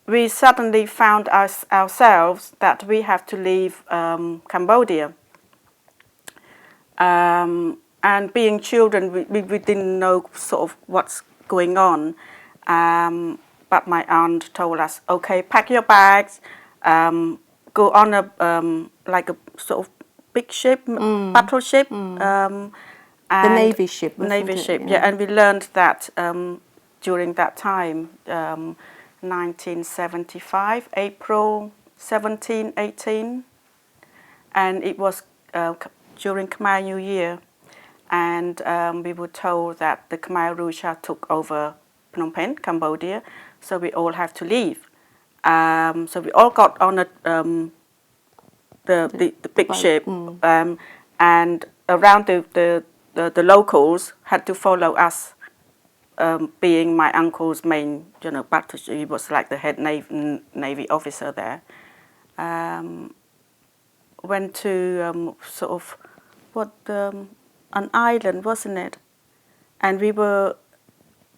We suddenly found ourselves that we have to leave Cambodia. And being children, we didn't know sort of what's going on. But my aunt told us, okay, pack your bags, go on a like a sort of big ship, battleship. The Navy ship. Navy ship, yeah. And we learned that during that time, 1975, April 17, 18. And it was during Khmer New Year. And we were told that the Khmer Rouge took over Phnom Penh, Cambodia, so we all have to leave. So we all got on the big ship, and around the locals had to follow us. Being my uncle's main, battle, he was like the head Navy officer there. Went to sort of an island, wasn't it? And we were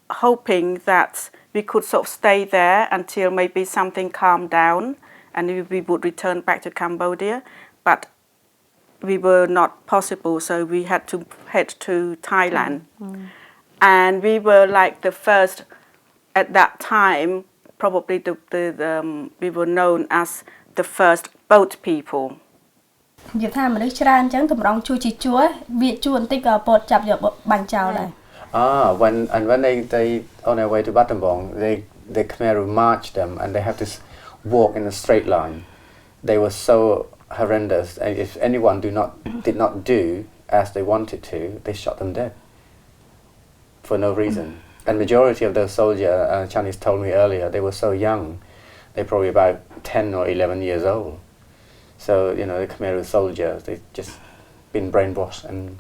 hoping that we could sort of stay there until maybe something calmed down and we would return back to Cambodia. But we were not possible, so we had to head to Thailand. And we were like the first, at that time, probably we were known as the first boat people. When they on their way to Battambang, the Khmer marched them and they have to walk in a straight line. They were so horrendous, and if anyone did not do as they wanted to, they shot them dead for no reason. And majority of those soldiers, Chinese told me earlier, they were so young. They're probably about 10 or 11 years old. So, the Khmer soldiers, they just been brainwashed and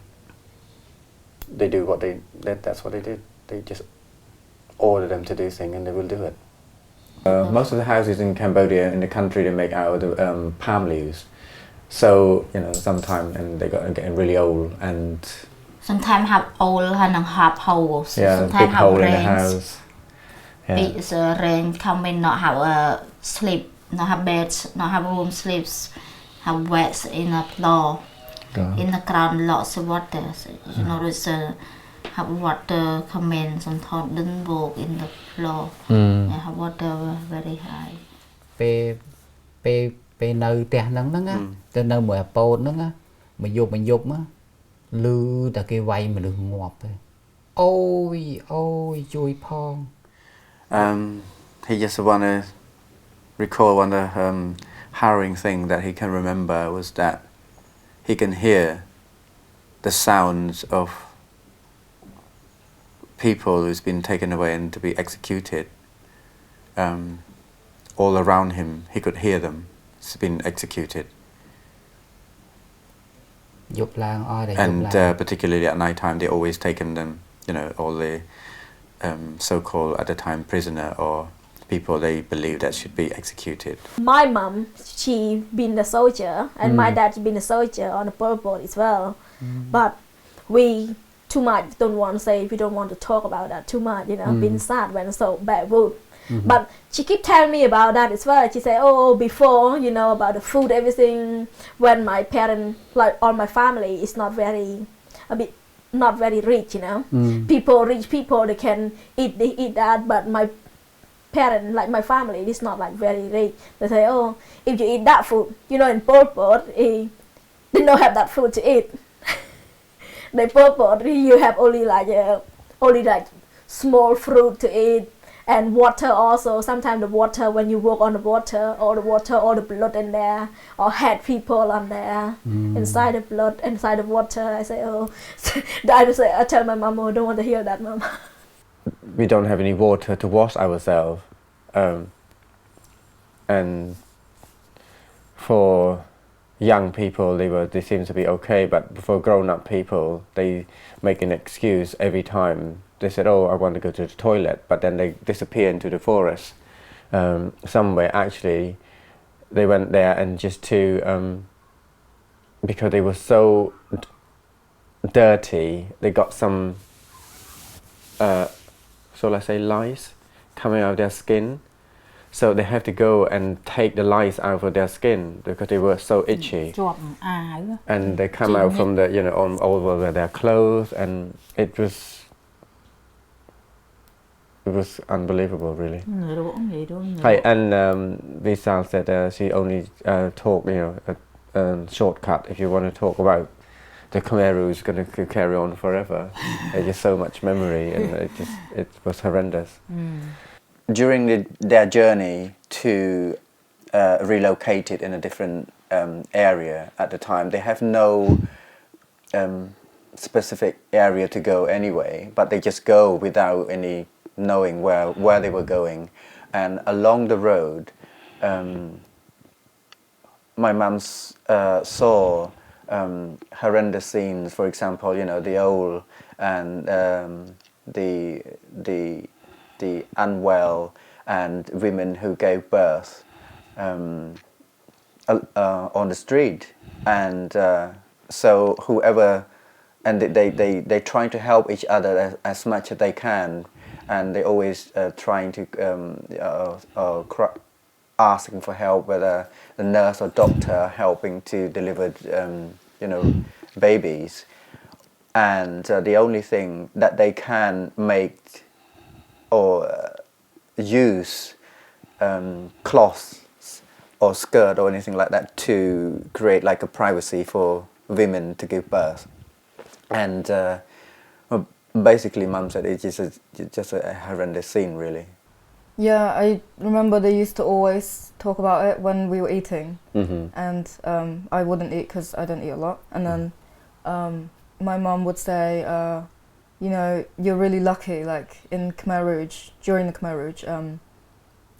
they do that's what they did. They just order them to do things and they will do it. Most of the houses in Cambodia, in the country, they make out of the palm leaves. So, sometimes, and they got getting really old, and sometimes have old and have holes. Yeah, sometimes big hole in the house. Yeah. It's rain come in, not have a sleep, not have beds, not have room sleeps, have wet in the floor. In the ground, lots of water. There's have water come in, sometimes didn't walk in the floor. Have water very high. Pe nơi tè nắng á, từ nơi mùa po nắng á, mình dục á, lư ta cái vay mà được ngọt thôi. Ôi chui phong. He just wanna recall one of the harrowing thing that he can remember was that he can hear the sounds of people who's been taken away and to be executed. All around him, he could hear them. It's been executed. And particularly at night time, they always taken them, all the so-called at the time prisoner or people they believe that should be executed. My mom, she been a soldier, and my dad been a soldier on a Pol Pot as well. But we too much don't want to say, we don't want to talk about that too much, been sad when so bad wound. But she keep telling me about that as well. She say, before, about the food, everything, when my parents, like all my family is not very rich, rich people, they can eat that, but my parents, like my family, is not like very rich. They say, if you eat that food, in Pol Pot, they don't have that food to eat. The Pol Pot, you have only like small fruit to eat. And water also, sometimes the water, when you walk on the water, all the blood in there, or had people on there, inside the blood, inside the water. I say, I tell my mom, I don't want to hear that, mom. We don't have any water to wash ourselves. And for young people, they seem to be okay, but for grown-up people, they make an excuse every time. They said, "Oh, I want to go to the toilet," but then they disappear into the forest somewhere. Actually, they went there and just to because they were so dirty, they got some so let's say lice coming out of their skin. So they have to go and take the lice out of their skin because they were so itchy. And they come out from the, all over their clothes, and it was unbelievable, really. And Visa said she only talked, a shortcut. If you want to talk about the Khmer who's going to carry on forever. There's just so much memory, and it was horrendous. During their journey to relocate it in a different area at the time, they have no specific area to go anyway, but they just go without any knowing where they were going. And along the road, my mum saw horrendous scenes. For example, the old and the unwell and women who gave birth on the street, and so whoever, and they trying to help each other as much as they can, and they always trying to asking for help, whether the nurse or doctor helping to deliver babies, and the only thing that they can make or use cloths or skirt or anything like that to create like a privacy for women to give birth. And basically Mum said it's just a horrendous scene, really. Yeah, I remember they used to always talk about it when we were eating, and I wouldn't eat because I don't eat a lot, and then my mum would say, you're really lucky, like in Khmer Rouge, during the Khmer Rouge,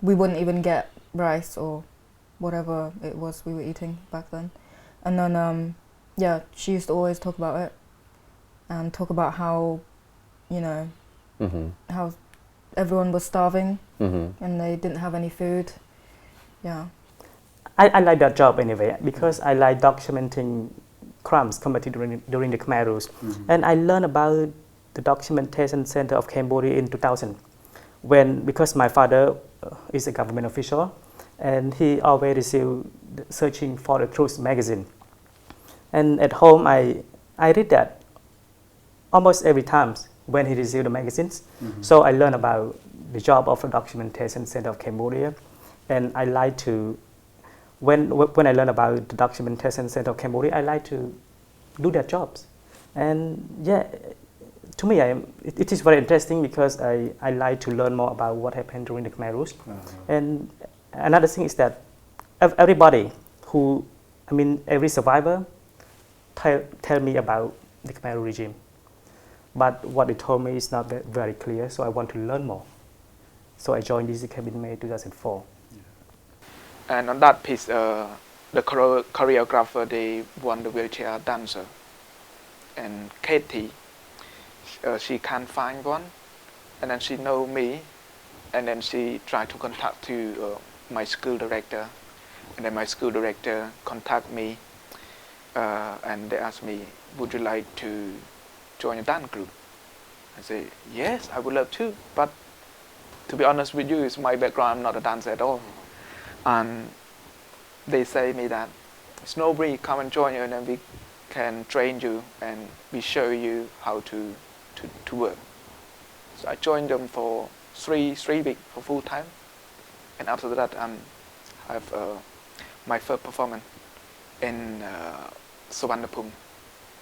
we wouldn't even get rice or whatever it was we were eating back then. And then, she used to always talk about it and talk about how, how everyone was starving and they didn't have any food. Yeah. I like that job anyway because I like documenting crimes committed during the Khmer Rouge. And I learned about the Documentation Center of Cambodia in 2000 because my father is a government official and he always received Searching for the Truth magazine. And at home I read that almost every time when he received the magazines. So I learned about the job of the Documentation Center of Cambodia, and I like to, when I learn about the Documentation Center of Cambodia, I like to do their jobs. And to me, it is very interesting because I like to learn more about what happened during the Khmer Rouge. And another thing is that everybody every survivor tell me about the Khmer regime. But what they told me is not very clear, so I want to learn more. So I joined DCCAB in May 2004. And on that piece, the choreographer, they won the wheelchair dancer. And Katie, she can't find one. And then she know me. And then she tried to contact to my school director. And then my school director contact me. And they asked me, would you like to join a dance group? I say, yes, I would love to, but to be honest with you, it's my background, I'm not a dancer at all. And they say me that, Snowberry, come and join you and then we can train you and we show you how to work. So I joined them for three weeks for full time. And after that, I have my first performance in Suvarnabhumi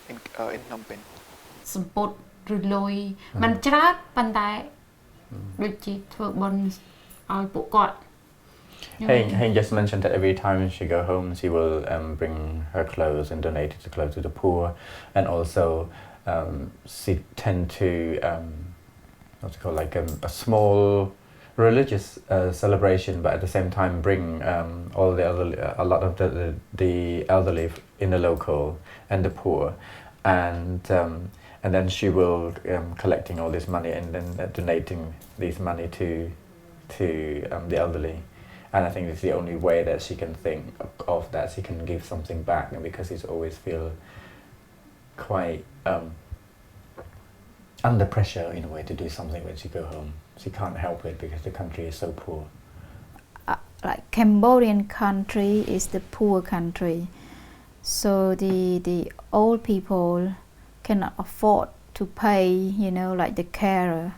in Phnom Penh. សម្ពុតឬលុយมันច្រើនប៉ុន្តែដូចជាធ្វើបុណ្យឲ្យពួកគាត់ Hey just mentioned that every time she go home she will bring her clothes and donate the clothes to the poor, and also she tend to what's it called, like a small religious celebration, but at the same time bring all the elderly, a lot of the elderly in the local and the poor, and then she will collecting all this money and then donating this money to the elderly. And I think it's the only way that she can think of that she can give something back, and because she's always feel quite under pressure in a way to do something when she go home. She can't help it because the country is so poor. Like Cambodian country is the poor country, so the old people cannot afford to pay, you know, like the carer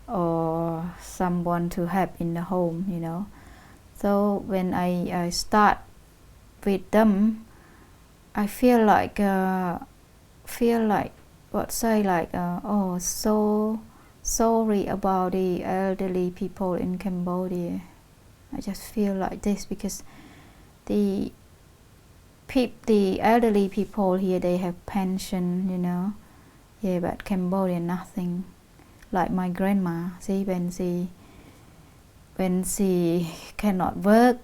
or someone to help in the home, you know. So when I start with them, I feel like oh, so sorry about the elderly people in Cambodia. I just feel like this because the elderly people here, they have pension, you know. Yeah, but Cambodia nothing. Like my grandma, see, when she cannot work,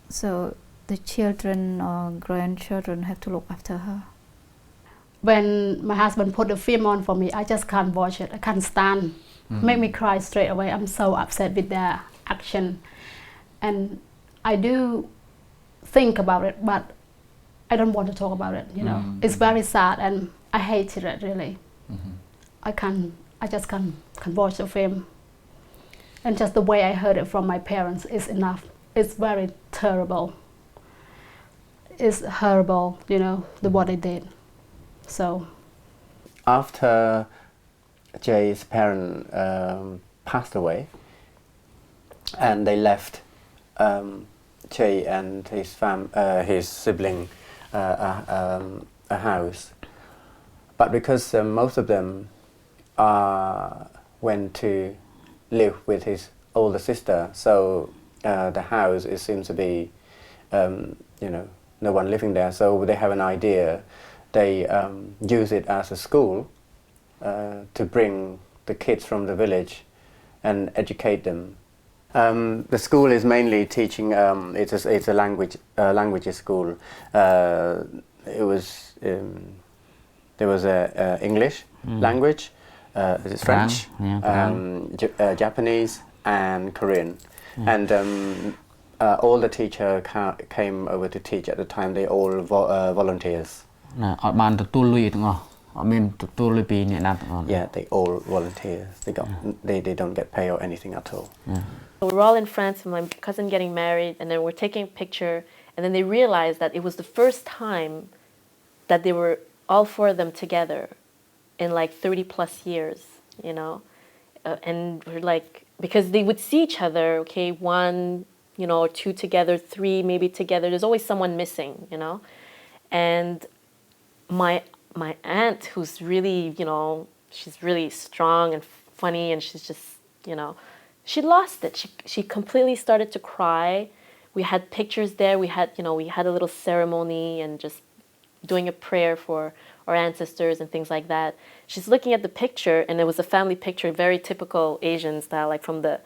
so the children or grandchildren have to look after her. When my husband put the film on for me, I just can't watch it. I can't stand. Make me cry straight away. I'm so upset with their action. And I do think about it, but I don't want to talk about it, you know. It's very sad and I hate it really. I just can't watch the film. And just the way I heard it from my parents is enough. It's very terrible. It's horrible, you know, what they did. So after Jay's parents passed away, and they left Jay and his sibling a house, but because most of them went to live with his older sister, so the house seems to be you know, no one living there. So they have an idea. They use it as a school to bring the kids from the village and educate them. The school is mainly teaching. It's a languages school. There was a English language, French, Japanese, and Korean, and all the teachers came over to teach at the time. They all volunteers. Yeah, they all volunteers. They don't get paid or anything at all. Yeah. We're all in France with my cousin getting married, and then we're taking a picture, and then they realized that it was the first time that they were all four of them together in like 30 plus years, you know. And we're like, because they would see each other, okay, one, you know, or two together, three maybe together. There's always someone missing, you know. And my aunt, who's really, you know, she's really strong and funny, and she's just, you know, she lost it. She completely started to cry. We had pictures there. We had a little ceremony and just doing a prayer for our ancestors and things like that. She's looking at the picture, and it was a family picture, very typical Asian style, like from the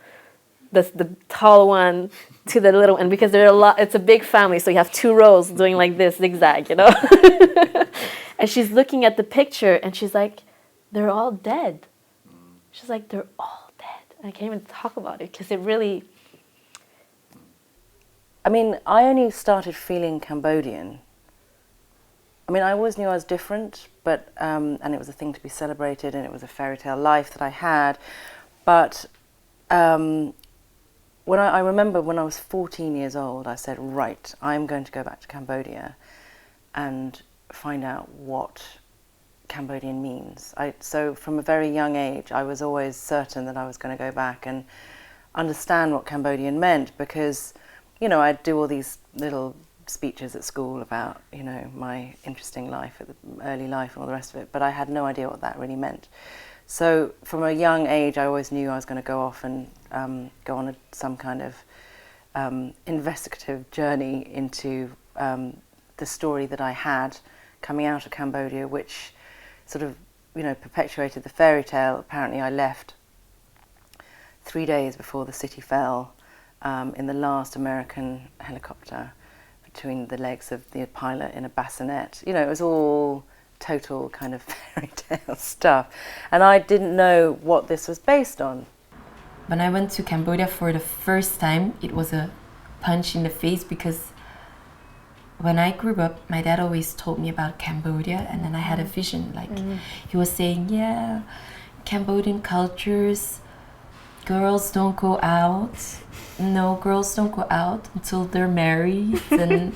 tall one to the little one, because there are a lot. It's a big family, so you have two rows doing like this zigzag, you know. And she's looking at the picture, and she's like, "They're all dead." She's like, "They're all dead." I can't even talk about it because it really. I mean, I only started feeling Cambodian. I mean, I always knew I was different, but and it was a thing to be celebrated, and it was a fairy tale life that I had. But when I remember when I was 14 years old, I said, right, I'm going to go back to Cambodia and find out what Cambodian means. So from a very young age, I was always certain that I was going to go back and understand what Cambodian meant, because, you know, I'd do all these little speeches at school about, you know, my interesting life, early life and all the rest of it, but I had no idea what that really meant. So from a young age, I always knew I was going to go off and go on some kind of investigative journey into the story that I had coming out of Cambodia, which sort of, you know, perpetuated the fairy tale. Apparently I left 3 days before the city fell, in the last American helicopter, between the legs of the pilot in a bassinet. You know, it was all total kind of fairy tale stuff. And I didn't know what this was based on. When I went to Cambodia for the first time, it was a punch in the face, because when I grew up, my dad always told me about Cambodia, and then I had a vision, like he was saying, yeah, Cambodian cultures, girls don't go out. No, girls don't go out until they're married, and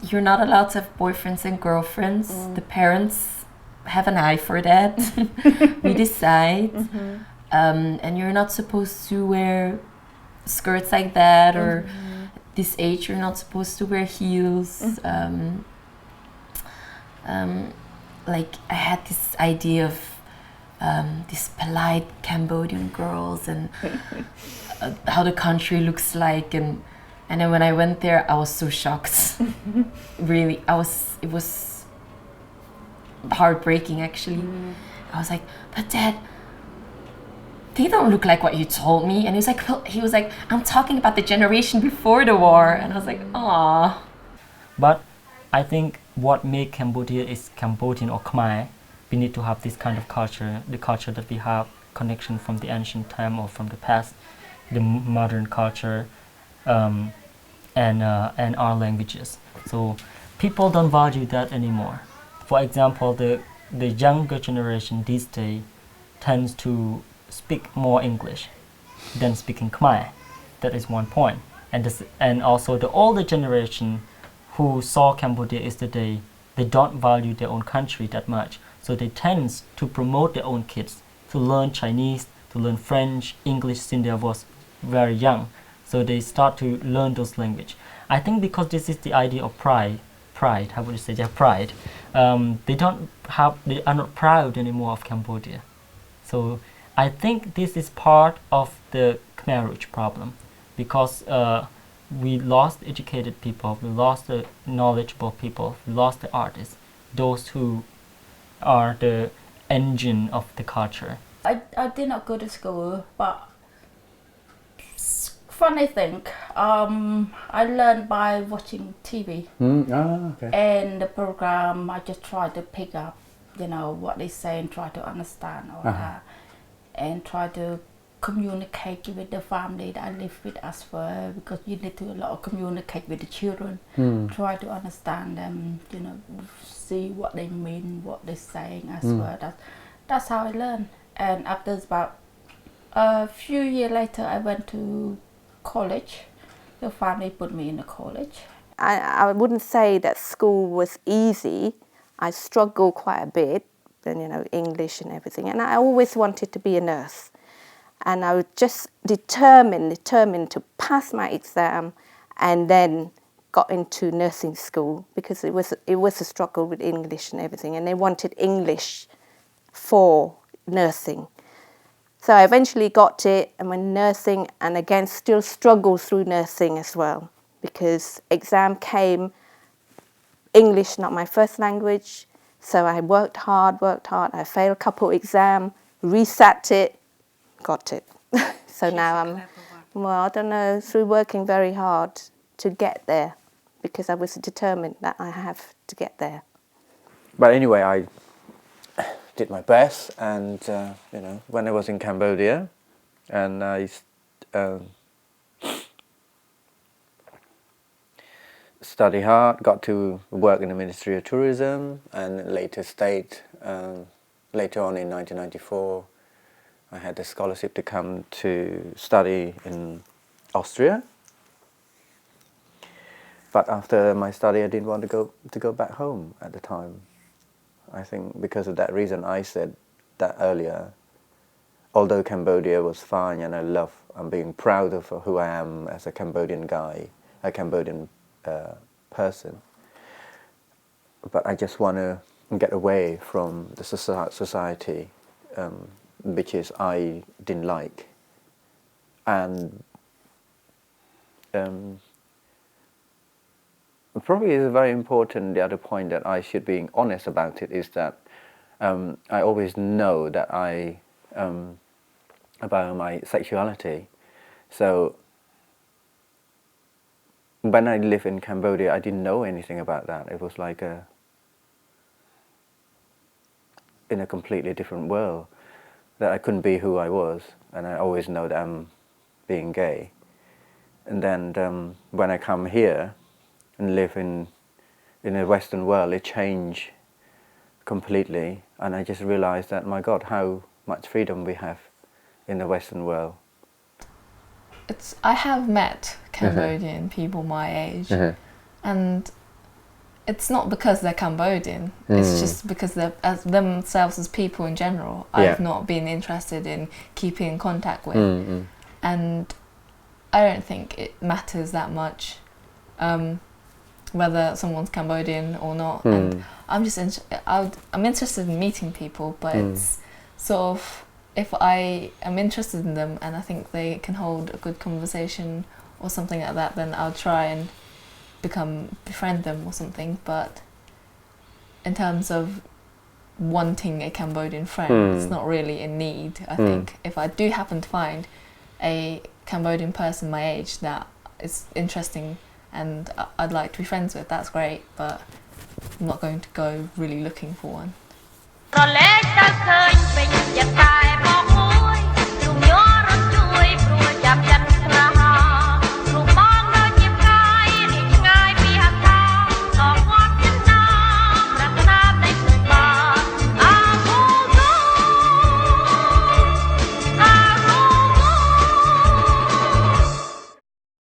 you're not allowed to have boyfriends and girlfriends. The parents have an eye for that. We decide. And you're not supposed to wear skirts like that, or this age you're not supposed to wear heels. Like I had this idea of these polite Cambodian girls and how the country looks like, and then when I went there I was so shocked. Really, it was heartbreaking actually. I was like, but Dad, they don't look like what you told me. And he was like, I'm talking about the generation before the war. And I was like, aww. But I think what makes Cambodia is Cambodian or Khmer, we need to have this kind of culture, the culture that we have, connection from the ancient time or from the past, the modern culture, and our languages. So people don't value that anymore. For example, the younger generation these days tends to speak more English than speaking Khmer. That is one point. And also the older generation who saw Cambodia yesterday, they don't value their own country that much. So they tend to promote their own kids to learn Chinese, to learn French, English since they was very young. So they start to learn those language. I think because this is the idea of pride, how would you say, their pride. They are not proud anymore of Cambodia. So I think this is part of the Khmer Rouge problem, because we lost educated people, we lost the knowledgeable people, we lost the artists, those who are the engine of the culture. I did not go to school, but funny thing, I learned by watching TV. Okay. And the program, I just try to pick up, you know, what they say and try to understand all that. And try to communicate with the family that I live with as well, because you need to communicate with the children. Try to understand them, you know, see what they mean, what they're saying as well. That's how I learned. And after about a few years later, I went to college. The family put me in a college. I wouldn't say that school was easy. I struggled quite a bit, and you know, English and everything. And I always wanted to be a nurse. And I was just determined to pass my exam, and then got into nursing school, because it was a struggle with English and everything, and they wanted English for nursing. So I eventually got it and went nursing, and again still struggled through nursing as well, because exam came, English not my first language, so I worked hard, I failed a couple exams, resat it, got it. So now I'm, well, I don't know, through working very hard to get there, because I was determined that I have to get there. But anyway, I did my best, and you know, when I was in Cambodia, and I studied hard, got to work in the Ministry of Tourism, and later on in 1994, I had the scholarship to come to study in Austria. But after my study, I didn't want to go back home at the time. I think because of that reason, I said that earlier. Although Cambodia was fine, and I'm being proud of who I am as a Cambodian guy, a Cambodian person. But I just want to get away from the society, which is I didn't like. And probably is very important. The other point that I should be honest about it is that I always know that I about my sexuality. So when I lived in Cambodia, I didn't know anything about that. It was like in a completely different world, that I couldn't be who I was, and I always know that I'm being gay. And then when I come here and live in the Western world, it changed completely, and I just realized that, my God, how much freedom we have in the Western world. I have met Cambodian people my age, and it's not because they're Cambodian, it's just because they're themselves as people in general. I've not been interested in keeping in contact with, and I don't think it matters that much whether someone's Cambodian or not. And I'm just I'm interested in meeting people, but it's sort of, if I am interested in them and I think they can hold a good conversation or something like that, then I'll try and befriend them or something. But in terms of wanting a Cambodian friend, it's not really a need. I think if I do happen to find a Cambodian person my age that is interesting and I'd like to be friends with, that's great, but I'm not going to go really looking for one.